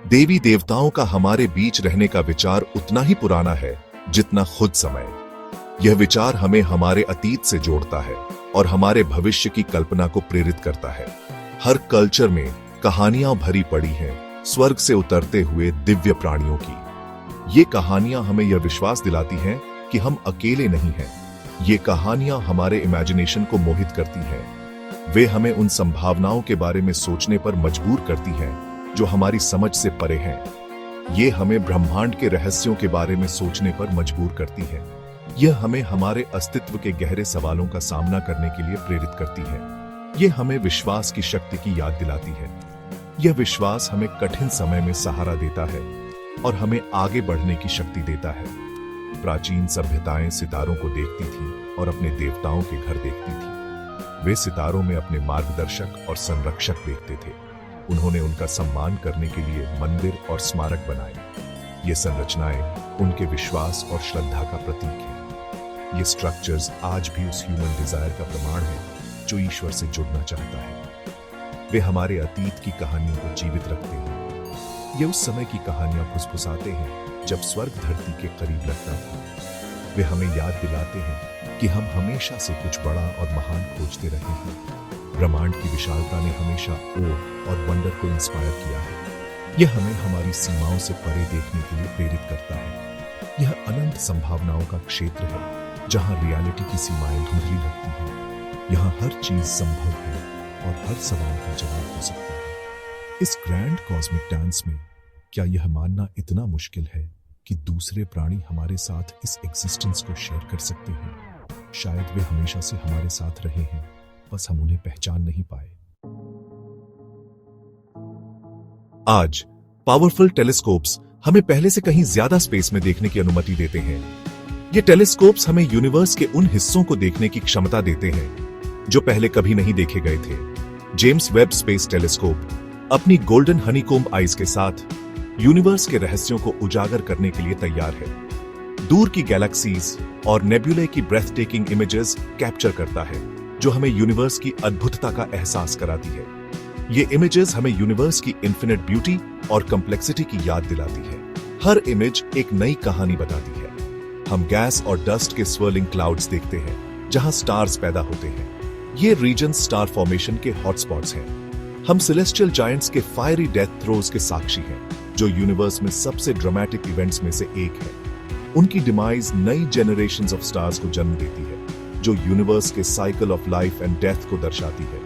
देवी देवताओं का हमारे बीच रहने का विचार उतना ही पुराना है जितना खुद समय। यह विचार हमें हमारे अतीत से जोड़ता है और हमारे भविष्य की कल्पना को प्रेरित करता है। हर कल्चर में कहानियां भरी पड़ी हैं स्वर्ग से उतरते हुए दिव्य प्राणियों की। ये कहानियां हमें यह विश्वास दिलाती हैं कि हम अकेले नहीं हैं। ये कहानियां हमारे इमेजिनेशन को मोहित करती हैं। वे हमें उन संभावनाओं के बारे में सोचने पर मजबूर करती हैं जो हमारी समझ से परे हैं। ये हमें ब्रह्मांड के रहस्यों के बारे में सोचने पर मजबूर करती है। यह हमें हमारे अस्तित्व के गहरे सवालों का सामना करने के लिए प्रेरित करती है। यह हमें विश्वास की शक्ति की याद दिलाती है। यह विश्वास हमें कठिन समय में सहारा देता है और हमें आगे बढ़ने की शक्ति देता है। प्राचीन सभ्यताएं सितारों को देखती थीं और अपने देवताओं के घर देखती थीं। वे सितारों में अपने मार्गदर्शक और संरक्षक देखते थे। उन्होंने उनका सम्मान करने के लिए मंदिर और स्मारक बनाए। ये संरचनाएं उनके विश्वास और श्रद्धा का प्रतीक हैं। ये स्ट्रक्चर्स आज भी उस ह्यूमन डिजायर का प्रमाण है जो ईश्वर से जुड़ना चाहता है। वे हमारे अतीत की कहानियों को जीवित रखते हैं। ये उस समय की कहानियां फुसफुसाते हैं जब स्वर्ग धरती के करीब लगता था। वे हमें याद दिलाते हैं कि हम हमेशा से कुछ बड़ा और महान खोजते रहे हैं। ब्रह्मांड की विशालता ने हमेशा ओह और वंडर को इंस्पायर किया है। यह हमें हमारी सीमाओं से परे देखने के लिए प्रेरित करता है। यह अनंत संभावनाओं का क्षेत्र है जहां रियलिटी की सीमाएं धुंधली लगती हैं। यहाँ हर चीज संभव है और हर सवाल का जवाब हो सकता है। इस ग्रैंड कॉस्मिक डांस में क्या यह मानना इतना मुश्किल है कि दूसरे प्राणी हमारे साथ इस एग्जिस्टेंस को शेयर कर सकते हैं? शायद वे हमेशा से हमारे साथ रहे हैं, बस हम उन्हें पहचान नहीं पाए। आज पावरफुल टेलीस्कोप्स हमें पहले से कहीं ज्यादा स्पेस में देखने की अनुमति देते हैं। ये टेलीस्कोप्स हमें यूनिवर्स के उन हिस्सों को देखने की क्षमता देते हैं जो पहले कभी नहीं देखे गए थे। जेम्स वेब स्पेस टेलीस्कोप अपनी गोल्डन हनीकोम्ब आइज के साथ यूनिवर्स के रहस्यों को उजागर करने के लिए तैयार है। दूर की गैलेक्सीज और नेब्यूले की ब्रेथ टेकिंग इमेजेस कैप्चर करता है जो हमें यूनिवर्स की अद्भुतता का एहसास कराती है। ये इमेजेस हमें यूनिवर्स की इन्फिनिट ब्यूटी और कॉम्प्लेक्सिटी की याद दिलाती है। हर इमेज एक नई कहानी बताती है। हम गैस और डस्ट के स्वर्लिंग क्लाउड्स देखते हैं जहां स्टार्स पैदा होते हैं। ये रीजन स्टार फॉर्मेशन के हॉटस्पॉट्स हैं। हम सेलेस्टियल जायंट्स के फायरी डेथ थ्रोज के साक्षी हैं जो यूनिवर्स में सबसे ड्रामेटिक इवेंट्स में से एक है। उनकी डिमाइज नई जनरेशंस ऑफ स्टार्स को जन्म देती है जो यूनिवर्स के cycle of life and death को दर्शाती है।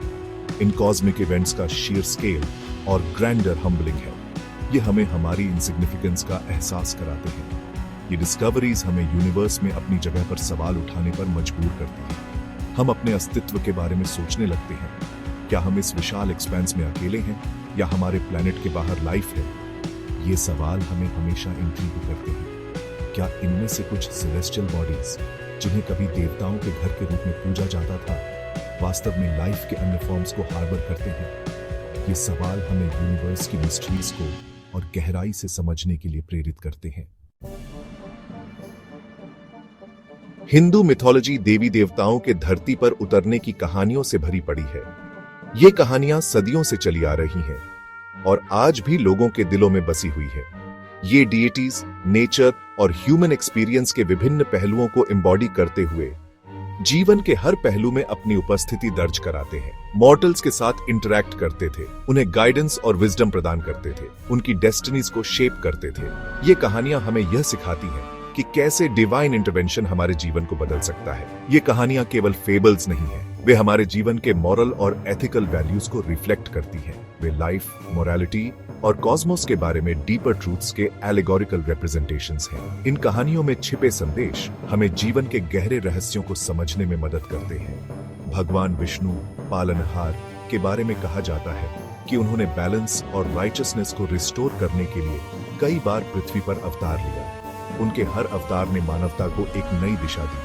इन कॉस्मिक इवेंट्स का शीयर स्केल और ग्रैंडर हम्बलिंग है। ये हमें हमारी इनसिग्निफिकेंस का एहसास कराते हैं। ये डिस्कवरीज हमें यूनिवर्स में अपनी जगह पर सवाल उठाने पर मजबूर करती हैं। हम अपने अस्तित्व के बारे में सोचने लगते हैं। क्या हम इस विशाल एक्सपेंस में अकेले हैं या हमारे प्लेनेट के बाहर लाइफ है? ये सवाल हमें हमेशा इंट्रिग करते हैं। क्या इनमें से कुछ सेलेस्टियल बॉडीज जिन्हें कभी देवताओं के घर के रूप में पूजा जाता था वास्तव में लाइफ के अन्य फॉर्म्स को हार्बर करते हैं? ये सवाल हमें यूनिवर्स की मिस्ट्रीज को और गहराई से समझने के लिए प्रेरित करते हैं। हिंदू मिथोलॉजी देवी देवताओं के धरती पर उतरने की कहानियों से भरी पड़ी है। ये कहानियां सदियों से चली आ रही हैं और आज भी लोगों के दिलों में बसी हुई है। ये डीएटीज, नेचर और ह्यूमन एक्सपीरियंस के विभिन्न पहलुओं को एम्बॉडी करते हुए जीवन के हर पहलू में अपनी उपस्थिति दर्ज कराते हैं। मॉर्टल्स के साथ इंटरैक्ट करते थे, उन्हें गाइडेंस और विजडम प्रदान करते थे, उनकी डेस्टिनीज को शेप करते थे। ये कहानियां हमें यह सिखाती हैं कि कैसे डिवाइन इंटरवेंशन हमारे जीवन को बदल सकता है। ये कहानियां केवल फेबल्स नहीं हैं, वे हमारे जीवन के मॉरल और एथिकल वैल्यूज को रिफ्लेक्ट करती हैं। वे लाइफ, मोरालिटी और कॉस्मोस के बारे में डीपर ट्रूथ्स के एलिगोरिकल रिप्रेजेंटेशंस हैं। इन कहानियों में छिपे संदेश हमें जीवन के गहरे रहस्यों को समझने में मदद करते हैं। भगवान विष्णु, पालनहार, के बारे में कहा जाता है कि उन्होंने बैलेंस और राइचसनेस को रिस्टोर करने के लिए कई बार पृथ्वी पर अवतार लिया। उनके हर अवतार ने मानवता को एक नई दिशा दी।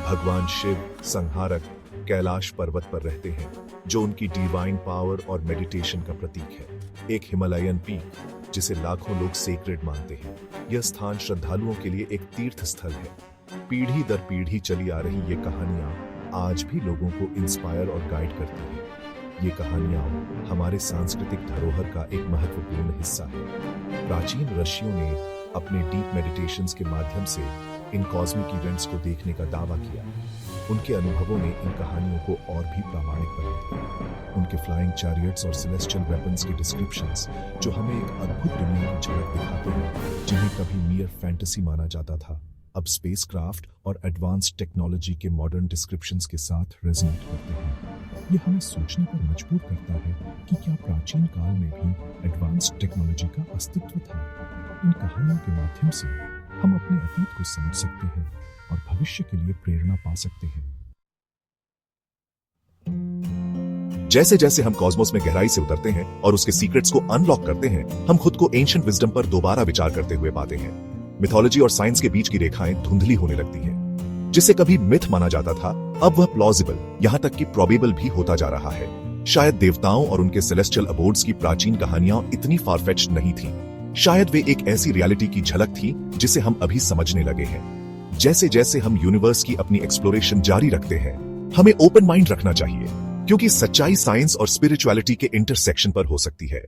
भगवान शिव, संहारक, कैलाश पर्वत पर रहते हैं जो उनकी डिवाइन पावर और मेडिटेशन का प्रतीक है। एक हिमालयन पीक जिसे लाखों लोग सेक्रेड मानते हैं। यह स्थान श्रद्धालुओं के लिए एक तीर्थ स्थल है। पीढ़ी दर पीढ़ी चली आ रही ये कहानियां आज भी लोगों को इंस्पायर और गाइड करती हैं। ये कहानियां हमारे सांस्कृतिक धरोहर का एक महत्वपूर्ण हिस्सा है। प्राचीन ऋषियों ने अपने डीप मेडिटेशंस के माध्यम से इन कॉस्मिक इवेंट्स को देखने का दावा किया। उनके अनुभवों ने इन कहानियों को और भी प्रामाणिक बना दिया। उनके फ्लाइंग चैरियट्स और सेलेस्टियल वेपन्स के डिस्क्रिप्शंस जो हमें एक अद्भुत दुनिया की झलक दिखाते हैं, जिन्हें कभी मियर फैंटेसी माना जाता था, अब स्पेसक्राफ्ट और एडवांस्ड टेक्नोलॉजी के मॉडर्न डिस्क्रिप्शंस के साथ रेजोनेट करते हैं। ये हमें सोचने पर मजबूर करता है कि क्या प्राचीन काल में भी एडवांस्ड टेक्नोलॉजी का अस्तित्व था। इन कहानियों के माध्यम से हम अपने अतीत को समझ सकते हैं और भविष्य के लिए प्रेरणा पा सकते हैं। जैसे जैसे हम कॉस्मोस में गहराई से उतरते हैं और उसके सीक्रेट्स को अनलॉक करते हैं, हम खुद को एंशिएंट विजडम पर दोबारा विचार करते हुए पाते हैं। मिथोलॉजी और साइंस के बीच की रेखाएं धुंधली होने लगती हैं। जिसे कभी मिथ माना जाता था, अब वह प्लॉजिबल, यहां तक कि प्रोबेबल भी होता जा रहा है। शायद देवताओं और उनके सेलेस्टियल अबोर्ड्स की प्राचीन कहानियां इतनी फारफेच्ड नहीं थीं। शायद वे एक ऐसी रियलिटी की झलक थी जिसे हम अभी समझने लगे हैं। जैसे जैसे हम यूनिवर्स की अपनी एक्सप्लोरेशन जारी रखते हैं, हमें ओपन माइंड रखना चाहिए, क्योंकि सच्चाई साइंस और स्पिरिचुअलिटी के इंटरसेक्शन पर हो सकती है।